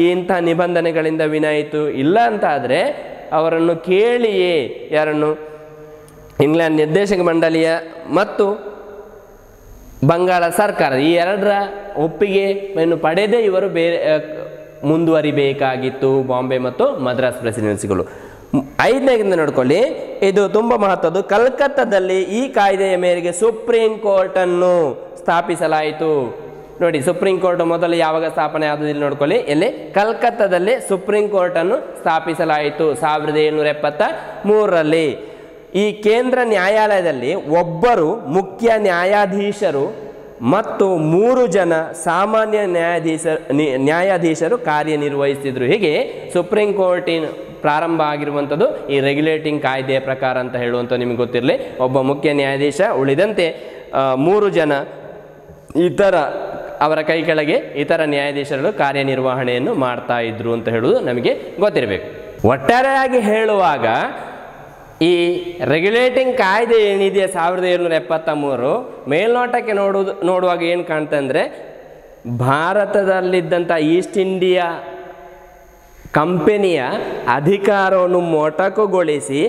ಇಂಥ ನಿಬಂಧನೆಗಳಿಂದ ವಿನಾಯಿತು. ಇಲ್ಲ ಅಂತ ಆದರೆ ಅವರನ್ನು ಕೇಳಿಯೇ, ಯಾರನ್ನು, ಇಂಗ್ಲೆಂಡ್ ನಿರ್ದೇಶಕ ಮಂಡಳಿಯ ಮತ್ತು ಬಂಗಾಳ ಸರ್ಕಾರ ಈ 2ರ ಒಪ್ಪಿಗೆಯನ್ನು ಪಡೆದೇ ಇವರು ಮುಂದುವರಿಬೇಕಾಗಿತ್ತು, ಬಾಂಬೆ ಮತ್ತು ಮದ್ರಾಸ್ ಪ್ರೆಸಿಡೆನ್ಸಿಗಳು. 5ನೇಗಿಂದ ನೋಡ್ಕೊಳ್ಳಿ, ಇದು ತುಂಬ ಮಹತ್ವದ್ದು. ಕಲ್ಕತ್ತಾದಲ್ಲಿ ಈ ಕಾಯ್ದೆಯ ಮೇರೆಗೆ ಸುಪ್ರೀಂ ಕೋರ್ಟನ್ನು ಸ್ಥಾಪಿಸಲಾಯಿತು. ನೋಡಿ, ಸುಪ್ರೀಂ ಕೋರ್ಟ್ ಮೊದಲು ಯಾವಾಗ ಸ್ಥಾಪನೆ ಆದದಿಲ್ಲ ನೋಡ್ಕೊಳ್ಳಿ. ಎಲ್ಲಿ, ಕಲ್ಕತ್ತಾದಲ್ಲಿ ಸುಪ್ರೀಂ ಕೋರ್ಟನ್ನು ಸ್ಥಾಪಿಸಲಾಯಿತು 1773ರಲ್ಲಿ. ಈ ಕೇಂದ್ರ ನ್ಯಾಯಾಲಯದಲ್ಲಿ ಒಬ್ಬರು ಮುಖ್ಯ ನ್ಯಾಯಾಧೀಶರು ಮತ್ತು 3 ಜನ ಸಾಮಾನ್ಯ ನ್ಯಾಯಾಧೀಶರು ಕಾರ್ಯನಿರ್ವಹಿಸ್ತಿದ್ರು. ಹೀಗೆ ಸುಪ್ರೀಂ ಕೋರ್ಟಿನ ಪ್ರಾರಂಭ ಆಗಿರುವಂಥದ್ದು ಈ ರೆಗ್ಯುಲೇಟಿಂಗ್ ಕಾಯ್ದೆಯ ಪ್ರಕಾರ ಅಂತ ಹೇಳುವಂಥ ನಿಮಗೆ ಗೊತ್ತಿರಲಿ. ಒಬ್ಬ ಮುಖ್ಯ ನ್ಯಾಯಾಧೀಶ, ಉಳಿದಂತೆ 3 ಜನ ಅವರ ಕೈ ಕೆಳಗೆ ಇತರ ನ್ಯಾಯಾಧೀಶರು ಕಾರ್ಯನಿರ್ವಹಣೆಯನ್ನು ಮಾಡ್ತಾ ಇದ್ರು ಅಂತ ಹೇಳುವುದು ನಮಗೆ ಗೊತ್ತಿರಬೇಕು. ಒಟ್ಟಾರೆಯಾಗಿ ಹೇಳುವಾಗ ಈ ರೆಗ್ಯುಲೇಟಿಂಗ್ ಕಾಯ್ದೆ ಏನಿದೆ 1773 ಮೇಲ್ನೋಟಕ್ಕೆ ನೋಡುವಾಗ ಏನು ಕಾಣ್ತಾ ಅಂದರೆ, ಭಾರತದಲ್ಲಿದ್ದಂಥ ಈಸ್ಟ್ ಇಂಡಿಯಾ ಕಂಪನಿಯ ಅಧಿಕಾರವನ್ನು ಮೊಟಕುಗೊಳಿಸಿ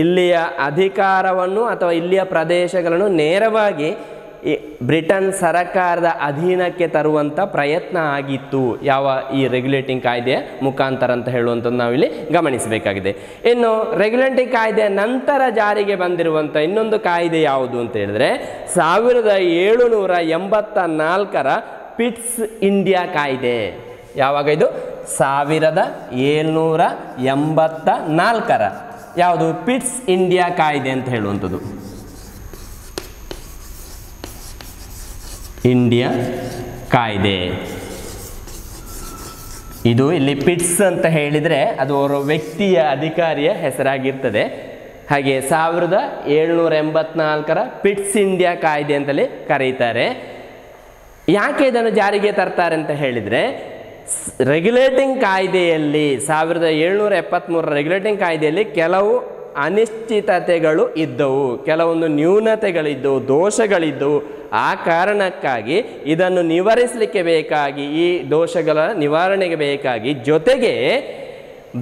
ಇಲ್ಲಿಯ ಅಧಿಕಾರವನ್ನು ಅಥವಾ ಇಲ್ಲಿಯ ಪ್ರದೇಶಗಳನ್ನು ನೇರವಾಗಿ ಬ್ರಿಟನ್ ಸರ್ಕಾರದ ಅಧೀನಕ್ಕೆ ತರುವಂಥ ಪ್ರಯತ್ನ ಆಗಿತ್ತು. ಈ ರೆಗ್ಯುಲೇಟಿಂಗ್ ಕಾಯ್ದೆಯ ಮುಖಾಂತರ ಅಂತ ಹೇಳುವಂಥದ್ದು ನಾವಿಲ್ಲಿ ಗಮನಿಸಬೇಕಾಗಿದೆ. ಇನ್ನು ರೆಗ್ಯುಲೇಟಿಂಗ್ ಕಾಯ್ದೆಯ ನಂತರ ಜಾರಿಗೆ ಬಂದಿರುವಂಥ ಇನ್ನೊಂದು ಕಾಯ್ದೆ ಯಾವುದು ಅಂತ ಹೇಳಿದ್ರೆ 1784ರ ಪಿಟ್ಸ್ ಇಂಡಿಯಾ ಕಾಯ್ದೆ. ಯಾವಾಗ ಇದು? 1784ರ ಯಾವುದು? ಪಿಟ್ಸ್ ಇಂಡಿಯಾ ಕಾಯ್ದೆ ಅಂತ ಹೇಳುವಂಥದ್ದು. ಇಂಡಿಯಾ ಕಾಯ್ದೆ ಇದು ಇಲ್ಲಿ ಪಿಟ್ಸ್ ಅಂತ ಹೇಳಿದರೆ ಅದು ಅವರ ವ್ಯಕ್ತಿಯ ಅಧಿಕಾರಿಯ ಹೆಸರಾಗಿರ್ತದೆ. ಹಾಗೆ 1784ರ ಪಿಟ್ಸ್ ಇಂಡಿಯಾ ಕಾಯ್ದೆ ಅಂತಲೇ ಕರೀತಾರೆ. ಯಾಕೆ ಇದನ್ನು ಜಾರಿಗೆ ತರ್ತಾರೆ ಅಂತ ಹೇಳಿದರೆ, ರೆಗ್ಯುಲೇಟಿಂಗ್ ಕಾಯ್ದೆಯಲ್ಲಿ 1773ರ ರೆಗ್ಯುಲೇಟಿಂಗ್ ಕಾಯ್ದೆಯಲ್ಲಿ ಕೆಲವು ಅನಿಶ್ಚಿತತೆಗಳು ಇದ್ದವು, ಕೆಲವೊಂದು ನ್ಯೂನತೆಗಳಿದ್ದವು, ದೋಷಗಳಿದ್ದವು. ಆ ಕಾರಣಕ್ಕಾಗಿ ಇದನ್ನು ನಿವಾರಿಸಲಿಕ್ಕೆ ಬೇಕಾಗಿ, ಈ ದೋಷಗಳ ನಿವಾರಣೆಗೆ ಬೇಕಾಗಿ, ಜೊತೆಗೆ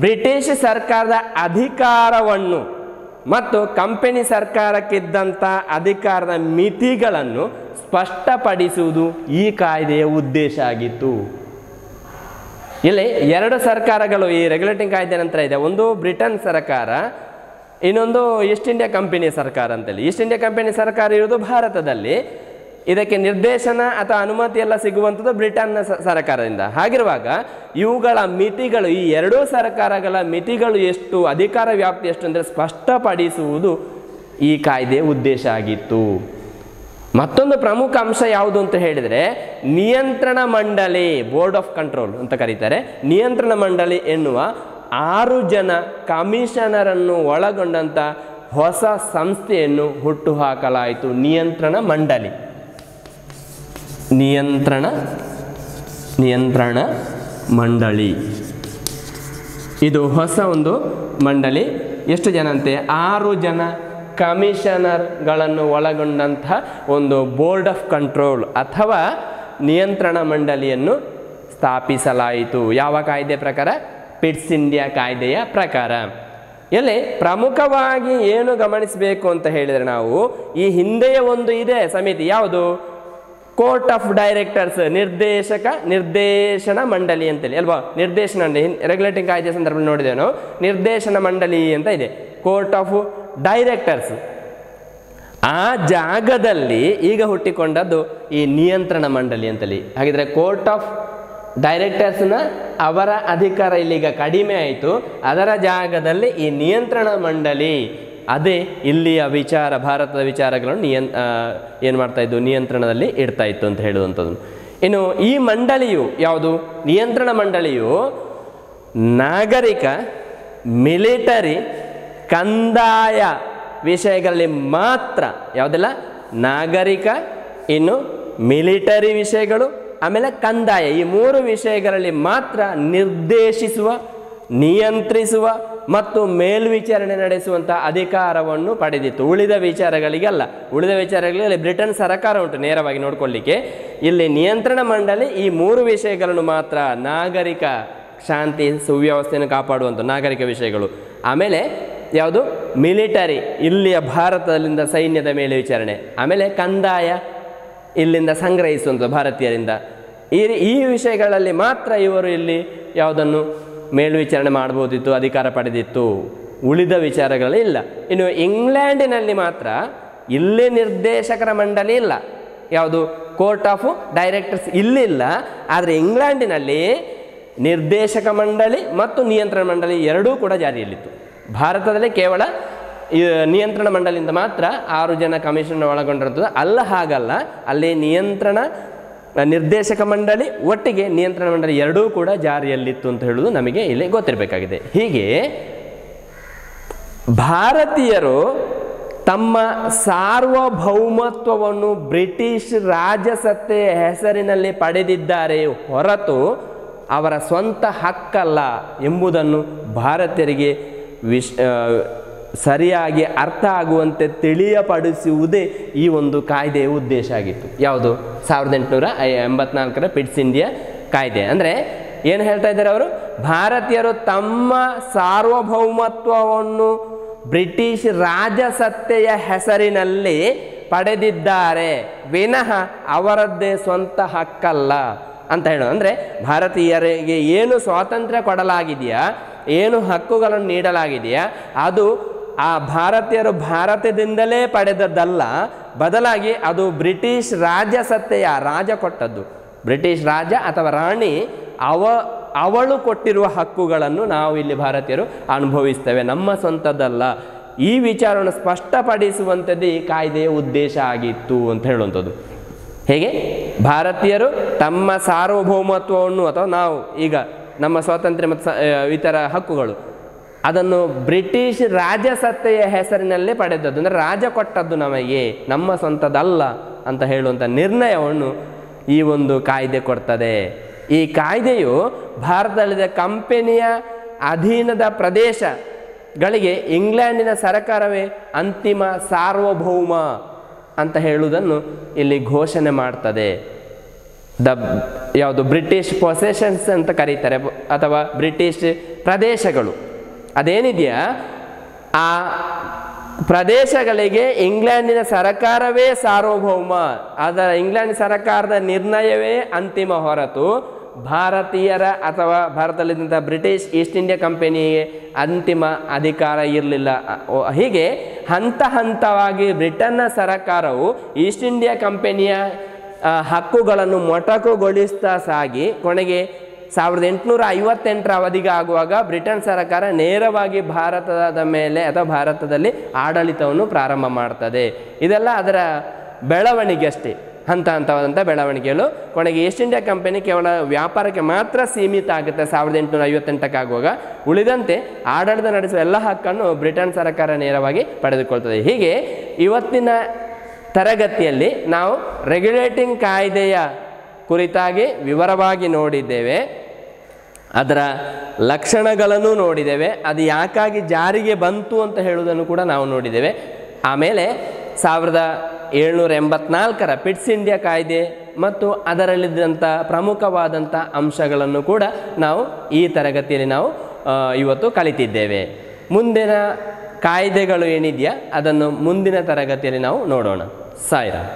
ಬ್ರಿಟಿಷ್ ಸರ್ಕಾರದ ಅಧಿಕಾರವನ್ನು ಮತ್ತು ಕಂಪನಿ ಸರ್ಕಾರಕ್ಕಿದ್ದಂಥ ಅಧಿಕಾರದ ಮಿತಿಗಳನ್ನು ಸ್ಪಷ್ಟಪಡಿಸುವುದು ಈ ಕಾಯ್ದೆಯ ಉದ್ದೇಶ ಆಗಿತ್ತು. ಇಲ್ಲಿ ಎರಡು ಸರ್ಕಾರಗಳು ಈ ರೆಗ್ಯುಲೇಟಿಂಗ್ ಕಾಯ್ದೆ ನಂತರ ಇದೆ. ಒಂದು ಬ್ರಿಟನ್ ಸರ್ಕಾರ, ಇನ್ನೊಂದು ಈಸ್ಟ್ ಇಂಡಿಯಾ ಕಂಪನಿ ಸರ್ಕಾರ ಅಂತೇಳಿ. ಈಸ್ಟ್ ಇಂಡಿಯಾ ಕಂಪನಿ ಸರ್ಕಾರ ಇರುವುದು ಭಾರತದಲ್ಲಿ, ಇದಕ್ಕೆ ನಿರ್ದೇಶನ ಅಥವಾ ಅನುಮತಿ ಎಲ್ಲ ಸಿಗುವಂಥದ್ದು ಬ್ರಿಟನ್ನ ಸರ್ಕಾರದಿಂದ. ಹಾಗಿರುವಾಗ ಇವುಗಳ ಮಿತಿಗಳು, ಈ ಎರಡೂ ಸರ್ಕಾರಗಳ ಮಿತಿಗಳು ಎಷ್ಟು, ಅಧಿಕಾರ ವ್ಯಾಪ್ತಿ ಎಷ್ಟು ಅಂದರೆ ಸ್ಪಷ್ಟಪಡಿಸುವುದು ಈ ಕಾಯ್ದೆಯ ಉದ್ದೇಶ ಆಗಿತ್ತು. ಮತ್ತೊಂದು ಪ್ರಮುಖ ಅಂಶ ಯಾವುದು ಅಂತ ಹೇಳಿದರೆ, ನಿಯಂತ್ರಣ ಮಂಡಳಿ, ಬೋರ್ಡ್ ಆಫ್ ಕಂಟ್ರೋಲ್ ಅಂತ ಕರೀತಾರೆ. ನಿಯಂತ್ರಣ ಮಂಡಳಿ ಎನ್ನುವ 6 ಜನ ಕಮಿಷನರನ್ನು ಒಳಗೊಂಡಂಥ ಹೊಸ ಸಂಸ್ಥೆಯನ್ನು ಹುಟ್ಟುಹಾಕಲಾಯಿತು. ನಿಯಂತ್ರಣ ಮಂಡಳಿ, ನಿಯಂತ್ರಣ ಮಂಡಳಿ ಇದು ಹೊಸ ಒಂದು ಮಂಡಳಿ. ಎಷ್ಟು ಜನ ಅಂತೆ? 6 ಜನ ಕಮಿಷನರ್ಗಳನ್ನು ಒಳಗೊಂಡಂಥ ಒಂದು ಬೋರ್ಡ್ ಆಫ್ ಕಂಟ್ರೋಲ್ ಅಥವಾ ನಿಯಂತ್ರಣ ಮಂಡಳಿಯನ್ನು ಸ್ಥಾಪಿಸಲಾಯಿತು. ಯಾವ ಕಾಯ್ದೆ ಪ್ರಕಾರ? ಪಿಟ್ಸ್ ಇಂಡಿಯಾ ಕಾಯ್ದೆಯ ಪ್ರಕಾರ. ಇಲ್ಲಿ ಪ್ರಮುಖವಾಗಿ ಏನು ಗಮನಿಸಬೇಕು ಅಂತ ಹೇಳಿದರೆ, ನಾವು ಈ ಹಿಂದೆಯೇ ಒಂದು ಇದೆ ಸಮಿತಿ, ಯಾವುದು? ಕೋರ್ಟ್ ಆಫ್ ಡೈರೆಕ್ಟರ್ಸ್, ನಿರ್ದೇಶನ ಮಂಡಳಿ ಅಂತೇಳಿ ಅಲ್ವಾ? ನಿರ್ದೇಶನ ಮಂಡಳಿ ರೆಗ್ಯುಲೇಟಿಂಗ್ ಕಾಯ್ದೆ ಸಂದರ್ಭದಲ್ಲಿ ನೋಡಿದ್ದೇವೆ ನಾವು. ನಿರ್ದೇಶನ ಮಂಡಳಿ ಅಂತ ಇದೆ, ಕೋರ್ಟ್ ಆಫ್ ಡೈರೆಕ್ಟರ್ಸ್. ಆ ಜಾಗದಲ್ಲಿ ಈಗ ಹುಟ್ಟಿಕೊಂಡದ್ದು ಈ ನಿಯಂತ್ರಣ ಮಂಡಳಿ ಅಂತೇಳಿ. ಹಾಗಿದ್ರೆ ಕೋರ್ಟ್ ಆಫ್ ಡೈರೆಕ್ಟರ್ಸ್ನ ಅವರ ಅಧಿಕಾರ ಇಲ್ಲಿಗ ಕಡಿಮೆ ಆಯಿತು, ಅದರ ಜಾಗದಲ್ಲಿ ಈ ನಿಯಂತ್ರಣ ಮಂಡಳಿ, ಅದೇ ಇಲ್ಲಿಯ ವಿಚಾರ, ಭಾರತದ ವಿಚಾರಗಳನ್ನು ಏನು ಮಾಡ್ತಾ ಇದ್ದು, ನಿಯಂತ್ರಣದಲ್ಲಿ ಇಡ್ತಾ ಇತ್ತು ಅಂತ ಹೇಳುವಂಥದ್ದು. ಇನ್ನು ಈ ಮಂಡಳಿಯು ಯಾವುದು? ನಿಯಂತ್ರಣ ಮಂಡಳಿಯು ನಾಗರಿಕ, ಮಿಲಿಟರಿ, ಕಂದಾಯ ವಿಷಯಗಳಲ್ಲಿ ಮಾತ್ರ, ಯಾವುದೆಲ್ಲ? ನಾಗರಿಕ, ಇನ್ನು ಮಿಲಿಟರಿ ವಿಷಯಗಳು, ಆಮೇಲೆ ಕಂದಾಯ, ಈ 3 ವಿಷಯಗಳಲ್ಲಿ ಮಾತ್ರ ನಿರ್ದೇಶಿಸುವ, ನಿಯಂತ್ರಿಸುವ ಮತ್ತು ಮೇಲ್ವಿಚಾರಣೆ ನಡೆಸುವಂಥ ಅಧಿಕಾರವನ್ನು ಪಡೆದಿತ್ತು. ಉಳಿದ ವಿಚಾರಗಳಿಗಲ್ಲ. ಉಳಿದ ವಿಚಾರಗಳಲ್ಲಿ ಬ್ರಿಟನ್ ಸರ್ಕಾರ ಉಂಟು ನೇರವಾಗಿ ನೋಡ್ಕೊಳ್ಳಿಕ್ಕೆ. ಇಲ್ಲಿ ನಿಯಂತ್ರಣ ಮಂಡಳಿ ಈ 3 ವಿಷಯಗಳನ್ನು ಮಾತ್ರ, ನಾಗರಿಕ ಶಾಂತಿ ಸುವ್ಯವಸ್ಥೆಯನ್ನು ಕಾಪಾಡುವಂಥ ನಾಗರಿಕ ವಿಷಯಗಳು, ಆಮೇಲೆ ಯಾವುದು? ಮಿಲಿಟರಿ, ಇಲ್ಲಿಯ ಭಾರತದಲ್ಲಿಂದ ಸೈನ್ಯದ ಮೇಲೆ ವಿಚಾರಣೆ, ಆಮೇಲೆ ಕಂದಾಯ, ಇಲ್ಲಿಂದ ಸಂಗ್ರಹಿಸುವಂಥ ಭಾರತೀಯರಿಂದ, ಈ ವಿಷಯಗಳಲ್ಲಿ ಮಾತ್ರ ಇವರು ಇಲ್ಲಿ ಯಾವುದನ್ನು ಮೇಲ್ವಿಚಾರಣೆ ಮಾಡ್ಬೋದಿತ್ತು, ಅಧಿಕಾರ ಪಡೆದಿತ್ತು. ಉಳಿದ ವಿಚಾರಗಳಲ್ಲಿ ಇಲ್ಲ. ಇನ್ನು ಇಂಗ್ಲೆಂಡಿನಲ್ಲಿ ಮಾತ್ರ ಇಲ್ಲಿ ನಿರ್ದೇಶಕರ ಮಂಡಳಿ ಇಲ್ಲ, ಯಾವುದು? ಕೋರ್ಟ್ ಆಫ್ ಡೈರೆಕ್ಟರ್ಸ್ ಇಲ್ಲಿಲ್ಲ. ಆದರೆ ಇಂಗ್ಲೆಂಡಿನಲ್ಲಿ ನಿರ್ದೇಶಕ ಮಂಡಳಿ ಮತ್ತು ನಿಯಂತ್ರಣ ಮಂಡಳಿ ಎರಡೂ ಕೂಡ ಜಾರಿಯಲ್ಲಿತ್ತು. ಭಾರತದಲ್ಲಿ ಕೇವಲ ನಿಯಂತ್ರಣ ಮಂಡಳಿಯಿಂದ ಮಾತ್ರ 6 ಜನ ಕಮಿಷನ್ ಒಳಗೊಂಡಿರ್ತದೆ. ಹಾಗಲ್ಲ, ಅಲ್ಲಿ ನಿರ್ದೇಶಕ ಮಂಡಳಿ ಒಟ್ಟಿಗೆ ನಿಯಂತ್ರಣ ಮಂಡಳಿ ಎರಡೂ ಕೂಡ ಜಾರಿಯಲ್ಲಿತ್ತು ಅಂತ ಹೇಳುವುದು ನಮಗೆ ಇಲ್ಲಿ ಗೊತ್ತಿರಬೇಕಾಗಿದೆ. ಹೀಗೆ ಭಾರತೀಯರು ತಮ್ಮ ಸಾರ್ವಭೌಮತ್ವವನ್ನು ಬ್ರಿಟಿಷ್ ರಾಜಸತ್ತೆಯ ಹೆಸರಿನಲ್ಲಿ ಪಡೆದಿದ್ದಾರೆ ಹೊರತು ಅವರ ಸ್ವಂತ ಹಕ್ಕಲ್ಲ ಎಂಬುದನ್ನು ಭಾರತೀಯರಿಗೆ ಸರಿಯಾಗಿ ಅರ್ಥ ಆಗುವಂತೆ ತಿಳಿಯಪಡಿಸುವುದೇ ಈ ಒಂದು ಕಾಯ್ದೆಯ ಉದ್ದೇಶ ಆಗಿತ್ತು. ಯಾವುದು? 1884ರ ಪಿಟ್ಸ್ ಇಂಡಿಯಾ ಕಾಯ್ದೆ. ಅಂದರೆ ಏನು ಹೇಳ್ತಾ ಇದ್ದಾರೆ ಅವರು? ಭಾರತೀಯರು ತಮ್ಮ ಸಾರ್ವಭೌಮತ್ವವನ್ನು ಬ್ರಿಟಿಷ್ ರಾಜಸತ್ತೆಯ ಹೆಸರಿನಲ್ಲಿ ಪಡೆದಿದ್ದಾರೆ, ವಿನಃ ಅವರದ್ದೇ ಸ್ವಂತ ಹಕ್ಕಲ್ಲ ಅಂತ ಹೇಳೋದು. ಅಂದರೆ ಭಾರತೀಯರಿಗೆ ಏನು ಸ್ವಾತಂತ್ರ್ಯ ಕೊಡಲಾಗಿದೆಯಾ, ಏನು ಹಕ್ಕುಗಳನ್ನು ನೀಡಲಾಗಿದೆಯಾ, ಅದು ಆ ಭಾರತೀಯರು ಭಾರತದಿಂದಲೇ ಪಡೆದದ್ದಲ್ಲ, ಬದಲಾಗಿ ಅದು ಬ್ರಿಟಿಷ್ ರಾಜಸತ್ತೆಯ ರಾಜ ಕೊಟ್ಟದ್ದು. ಬ್ರಿಟಿಷ್ ರಾಜ ಅಥವಾ ರಾಣಿ ಅವಳು ಕೊಟ್ಟಿರುವ ಹಕ್ಕುಗಳನ್ನು ನಾವು ಇಲ್ಲಿ ಭಾರತೀಯರು ಅನುಭವಿಸ್ತೇವೆ, ನಮ್ಮ ಸ್ವಂತದ್ದಲ್ಲ. ಈ ವಿಚಾರವನ್ನು ಸ್ಪಷ್ಟಪಡಿಸುವಂಥದ್ದು ಈ ಕಾಯ್ದೆಯ ಉದ್ದೇಶ ಆಗಿತ್ತು ಅಂತ ಹೇಳುವಂಥದ್ದು. ಹೇಗೆ ಭಾರತೀಯರು ತಮ್ಮ ಸಾರ್ವಭೌಮತ್ವವನ್ನು, ಅಥವಾ ನಾವು ಈಗ ನಮ್ಮ ಸ್ವಾತಂತ್ರ್ಯ ಮತ್ತು ಇತರ ಹಕ್ಕುಗಳು ಅದನ್ನು ಬ್ರಿಟಿಷ್ ರಾಜಸತ್ತೆಯ ಹೆಸರಿನಲ್ಲೇ ಪಡೆದದ್ದು, ಅಂದರೆ ರಾಜ ಕೊಟ್ಟದ್ದು ನಮಗೆ, ನಮ್ಮ ಸ್ವಂತದಲ್ಲ ಅಂತ ಹೇಳುವಂಥ ನಿರ್ಣಯವನ್ನು ಈ ಒಂದು ಕಾಯ್ದೆ ಕೊಡ್ತದೆ. ಈ ಕಾಯ್ದೆಯು ಭಾರತದಲ್ಲಿದ್ದ ಕಂಪನಿಯ ಅಧೀನದ ಪ್ರದೇಶಗಳಿಗೆ ಇಂಗ್ಲೆಂಡಿನ ಸರ್ಕಾರವೇ ಅಂತಿಮ ಸಾರ್ವಭೌಮ ಅಂತ ಹೇಳುವುದನ್ನು ಇಲ್ಲಿ ಘೋಷಣೆ ಮಾಡ್ತದೆ. ಯಾವುದು ಬ್ರಿಟಿಷ್ ಪೊಸೆಷನ್ಸ್ ಅಂತ ಕರೀತಾರೆ, ಅಥವಾ ಬ್ರಿಟಿಷ್ ಪ್ರದೇಶಗಳು ಅದೇನಿದೆಯಾ ಆ ಪ್ರದೇಶಗಳಿಗೆ ಇಂಗ್ಲೆಂಡಿನ ಸರ್ಕಾರವೇ ಸಾರ್ವಭೌಮ, ಅದರ ಇಂಗ್ಲೆಂಡ್ ಸರ್ಕಾರದ ನಿರ್ಣಯವೇ ಅಂತಿಮ ಹೊರತು ಭಾರತೀಯರ ಅಥವಾ ಭಾರತದಲ್ಲಿದ್ದಂಥ ಬ್ರಿಟಿಷ್ ಈಸ್ಟ್ ಇಂಡಿಯಾ ಕಂಪನಿಗೆ ಅಂತಿಮ ಅಧಿಕಾರ ಇರಲಿಲ್ಲ. ಹೀಗೆ ಹಂತ ಹಂತವಾಗಿ ಬ್ರಿಟನ್ನ ಸರ್ಕಾರವು ಈಸ್ಟ್ ಇಂಡಿಯಾ ಕಂಪನಿಯ ಹಕ್ಕುಗಳನ್ನು ಮೊಟಕುಗೊಳಿಸ್ತಾ ಸಾಗಿ ಕೊನೆಗೆ 1858 ಅವಧಿಗೆ ಆಗುವಾಗ ಬ್ರಿಟನ್ ಸರ್ಕಾರ ನೇರವಾಗಿ ಭಾರತದ ಮೇಲೆ ಅಥವಾ ಭಾರತದಲ್ಲಿ ಆಡಳಿತವನ್ನು ಪ್ರಾರಂಭ ಮಾಡ್ತದೆ. ಇದೆಲ್ಲ ಅದರ ಬೆಳವಣಿಗೆ ಅಷ್ಟೇ, ಹಂತ ಹಂತವಾದಂಥ ಬೆಳವಣಿಗೆಗಳು. ಕೊನೆಗೆ ಈಸ್ಟ್ ಇಂಡಿಯಾ ಕಂಪನಿ ಕೇವಲ ವ್ಯಾಪಾರಕ್ಕೆ ಮಾತ್ರ ಸೀಮಿತ ಆಗುತ್ತೆ 1858 ಆಗುವಾಗ. ಉಳಿದಂತೆ ಆಡಳಿತ ನಡೆಸುವ ಎಲ್ಲ ಹಕ್ಕನ್ನು ಬ್ರಿಟನ್ ಸರ್ಕಾರ ನೇರವಾಗಿ ಪಡೆದುಕೊಳ್ತದೆ. ಹೀಗೆ ಇವತ್ತಿನ ತರಗತಿಯಲ್ಲಿ ನಾವು ರೆಗ್ಯುಲೇಟಿಂಗ್ ಕಾಯ್ದೆಯ ಕುರಿತಾಗಿ ವಿವರವಾಗಿ ನೋಡಿದ್ದೇವೆ, ಅದರ ಲಕ್ಷಣಗಳನ್ನು ನೋಡಿದ್ದೇವೆ, ಅದು ಯಾಕಾಗಿ ಜಾರಿಗೆ ಬಂತು ಅಂತ ಹೇಳುವುದನ್ನು ಕೂಡ ನಾವು ನೋಡಿದ್ದೇವೆ. ಆಮೇಲೆ 1784ರ ಪಿಟ್ಸ್ ಇಂಡಿಯಾ ಕಾಯ್ದೆ ಮತ್ತು ಅದರಲ್ಲಿದ್ದಂಥ ಪ್ರಮುಖವಾದಂಥ ಅಂಶಗಳನ್ನು ಕೂಡ ನಾವು ಈ ತರಗತಿಯಲ್ಲಿ ನಾವು ಇವತ್ತು ಕಲಿತಿದ್ದೇವೆ. ಮುಂದಿನ ಕಾಯ್ದೆಗಳು ಏನಿದೆಯಾ ಅದನ್ನು ಮುಂದಿನ ತರಗತಿಯಲ್ಲಿ ನಾವು ನೋಡೋಣ. ಸಾಯಿರಾಮ್.